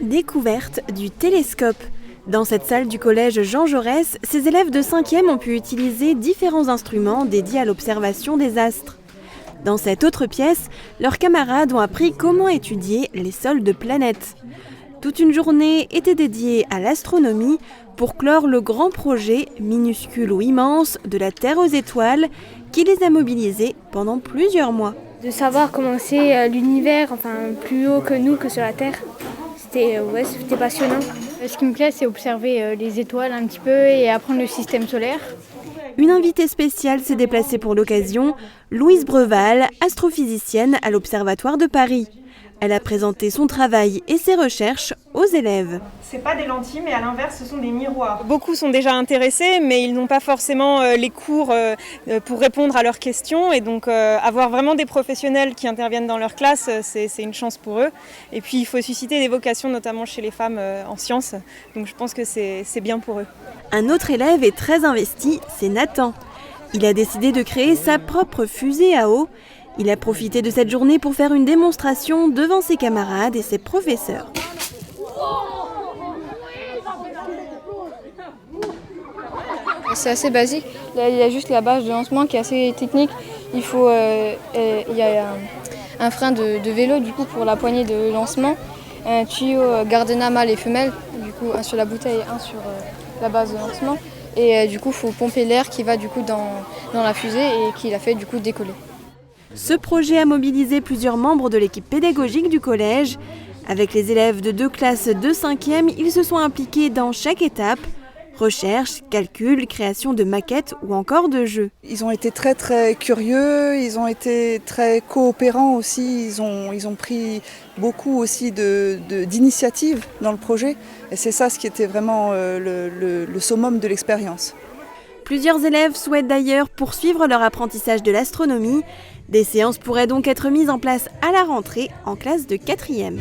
Découverte du télescope. Dans cette salle du collège Jean Jaurès, ces élèves de 5e ont pu utiliser différents instruments dédiés à l'observation des astres. Dans cette autre pièce, leurs camarades ont appris comment étudier les sols de planètes. Toute une journée était dédiée à l'astronomie pour clore le grand projet, minuscule ou immense, de la Terre aux étoiles, qui les a mobilisés pendant plusieurs mois. De savoir comment c'est l'univers, plus haut que nous, que sur la Terre. C'était passionnant. Ce qui me plaît, c'est observer les étoiles un petit peu et apprendre le système solaire. Une invitée spéciale s'est déplacée pour l'occasion, Louise Breval, astrophysicienne à l'Observatoire de Paris. Elle a présenté son travail et ses recherches aux élèves. Ce n'est pas des lentilles, mais à l'inverse, ce sont des miroirs. Beaucoup sont déjà intéressés, mais ils n'ont pas forcément les cours pour répondre à leurs questions. Et donc, avoir vraiment des professionnels qui interviennent dans leur classe, c'est une chance pour eux. Et puis, il faut susciter des vocations, notamment chez les femmes en sciences. Donc, je pense que c'est bien pour eux. Un autre élève est très investi, c'est Nathan. Il a décidé de créer sa propre fusée à eau. Il a profité de cette journée pour faire une démonstration devant ses camarades et ses professeurs. C'est assez basique. Là, il y a juste la base de lancement qui est assez technique. Il y a un frein de vélo du coup pour la poignée de lancement, un tuyau Gardena mâle et femelle, du coup un sur la bouteille et un sur la base de lancement. Et du coup, il faut pomper l'air qui va du coup dans la fusée et qui la fait du coup décoller. Ce projet a mobilisé plusieurs membres de l'équipe pédagogique du collège. Avec les élèves de 2 classes de 5e, ils se sont impliqués dans chaque étape. Recherche, calcul, création de maquettes ou encore de jeux. Ils ont été très très curieux, ils ont été très coopérants aussi, ils ont pris beaucoup aussi d'initiatives dans le projet. Et c'est ça ce qui était vraiment le summum de l'expérience. Plusieurs élèves souhaitent d'ailleurs poursuivre leur apprentissage de l'astronomie. Des séances pourraient donc être mises en place à la rentrée en classe de 4e.